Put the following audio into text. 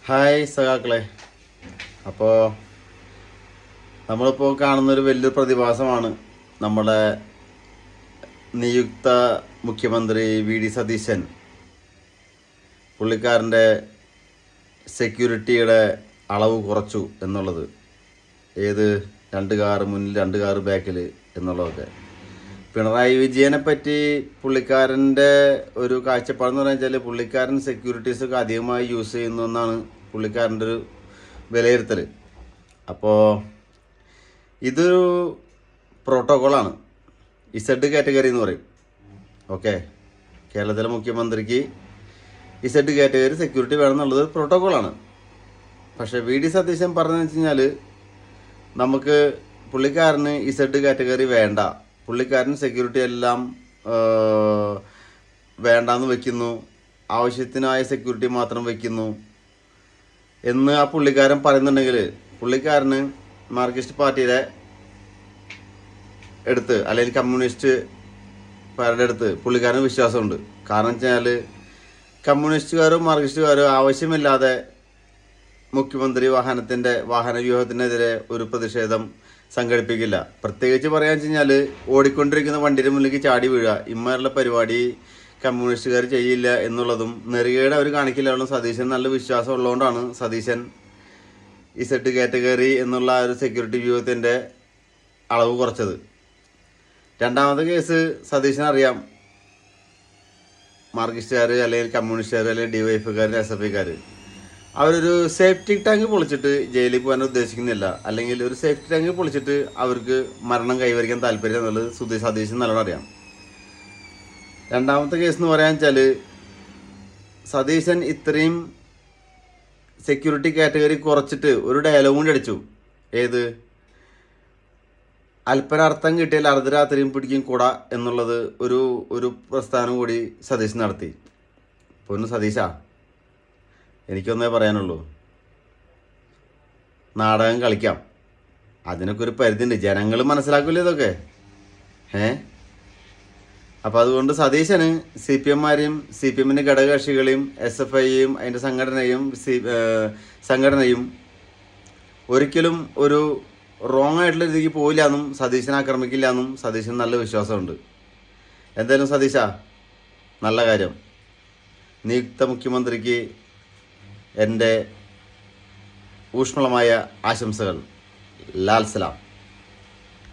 Hi സഖാക്കളെ. അപ്പോൾ നമ്മളിപ്പോൾ കാണുന്നൊരു വലിയൊരു പ്രതിഭാസമാണ് നമ്മുടെ നിയുക്ത മുഖ്യമന്ത്രി വി.ഡി. സതീശൻ. പുള്ളിക്കാരൻ്റെ സെക്യൂരിറ്റിയുടെ അളവ് കുറച്ചു എന്നുള്ളത്. ഏത് 2 കാറ് മുന്നിൽ 2 കാറ് ബാക്കിൽ എന്നുള്ളതൊക്കെ. പിണറായി വിജയനെ പറ്റി പുള്ളിക്കാരൻ്റെ ഒരു കാഴ്ചപ്പാടെന്ന് പറഞ്ഞാൽ പുള്ളിക്കാരൻ സെക്യൂരിറ്റീസൊക്കെ അധികമായി യൂസ് ചെയ്യുന്നു എന്നാണ് പുള്ളിക്കാരൻ്റെ ഒരു വിലയിരുത്തൽ. അപ്പോൾ ഇതൊരു പ്രോട്ടോക്കോളാണ്. ഇസഡ് കാറ്റഗറി എന്ന് പറയും. ഓക്കെ, കേരളത്തിലെ മുഖ്യമന്ത്രിക്ക് ഇസഡ് കാറ്റഗറി സെക്യൂരിറ്റി വേണമെന്നുള്ളത് പ്രോട്ടോക്കോളാണ്. പക്ഷേ വി.ഡി. സതീശൻ പറഞ്ഞതെന്ന് വെച്ച് കഴിഞ്ഞാൽ നമുക്ക് പുള്ളിക്കാരന് ഇസഡ് കാറ്റഗറി വേണ്ട, പുള്ളിക്കാരൻ സെക്യൂരിറ്റി എല്ലാം വേണ്ടാന്ന് വെക്കുന്നു, ആവശ്യത്തിനായ സെക്യൂരിറ്റി മാത്രം വെക്കുന്നു എന്ന് ആ പുള്ളിക്കാരൻ പറയുന്നുണ്ടെങ്കിൽ പുള്ളിക്കാരന് മാർക്സിസ്റ്റ് പാർട്ടിയുടെ അടുത്ത് അല്ലെങ്കിൽ കമ്മ്യൂണിസ്റ്റുകാരുടെ അടുത്ത് പുള്ളിക്കാരന് വിശ്വാസമുണ്ട്. കാരണം വെച്ചാൽ കമ്മ്യൂണിസ്റ്റുകാരും മാർക്സിസ്റ്റുകാരും ആവശ്യമില്ലാതെ മുഖ്യമന്ത്രി വാഹന വ്യൂഹത്തിനെതിരെ ഒരു പ്രതിഷേധം സംഘടിപ്പിക്കില്ല. പ്രത്യേകിച്ച് പറയാന്ന് വെച്ച് കഴിഞ്ഞാൽ ഓടിക്കൊണ്ടിരിക്കുന്ന വണ്ടിയുടെ മുന്നിലേക്ക് ചാടി വീഴുക, ഇമ്മാതിരിയുള്ള പരിപാടി കമ്മ്യൂണിസ്റ്റുകാർ ചെയ്യില്ല എന്നുള്ളതും നെറുകയുടെ അവർ കാണിക്കില്ല. സതീശൻ നല്ല വിശ്വാസം ഉള്ളതുകൊണ്ടാണ് സതീശൻ ഇസഡ് കാറ്റഗറി എന്നുള്ള ഒരു സെക്യൂരിറ്റി വ്യൂഹത്തിൻ്റെ അളവ് കുറച്ചത്. രണ്ടാമത്തെ കേസ് സതീശൻ അറിയാം, മാർക്സിസ്റ്റുകാർ അല്ലെങ്കിൽ കമ്മ്യൂണിസ്റ്റുകാർ അല്ലെങ്കിൽ ഡിവൈഎഫ്കാർ SFIക്കാർ അവരൊരു സേഫ്റ്റി ടാങ്ക് പൊളിച്ചിട്ട് ജയിലിൽ പോകാൻ ഉദ്ദേശിക്കുന്നില്ല, അല്ലെങ്കിൽ ഒരു സേഫ്റ്റി ടാങ്ക് പൊളിച്ചിട്ട് അവർക്ക് മരണം കൈവരിക്കാൻ താല്പര്യം എന്നുള്ളത് സതീശൻ നല്ലോണം അറിയാം. രണ്ടാമത്തെ കേസ് എന്ന് പറയാൻ വെച്ചാൽ സതീശൻ ഇത്രയും സെക്യൂരിറ്റി കാറ്റഗറി കുറച്ചിട്ട് ഒരു ഡയലോഗ് കൂടി അടിച്ചു. ഏത്? അല്പനർത്ഥം കിട്ടിയാൽ അർദ്ധരാത്രിയും പിടിക്കും കൂട എന്നുള്ളത് ഒരു പ്രസ്ഥാനം കൂടി സതീശൻ നടത്തി. പൊന്നു സതീശ, എനിക്കൊന്നേ പറയാനുള്ളൂ, നാടകം കളിക്കാം, അതിനൊക്കെ ഒരു പരിധിയുണ്ട്. ജനങ്ങൾ മനസ്സിലാക്കില്ല ഇതൊക്കെ. അപ്പോൾ അതുകൊണ്ട് സതീശന് CPM-മാരെയും CPM-ൻ്റെ ഘടകകക്ഷികളെയും SFIയെയും അതിൻ്റെ സംഘടനയും ഒരിക്കലും ഒരു റോങ് ആയിട്ടുള്ള രീതിക്ക് പോയില്ല എന്നും സതീശനെ ആക്രമിക്കില്ല എന്നും സതീശന് നല്ല വിശ്വാസമുണ്ട്. എന്തായാലും സതീശ, നല്ല കാര്യം. നിയുക്ത മുഖ്യമന്ത്രിക്ക് എൻ്റെ ഊഷ്മളമായ ആശംസകൾ. ലാൽ സലാം.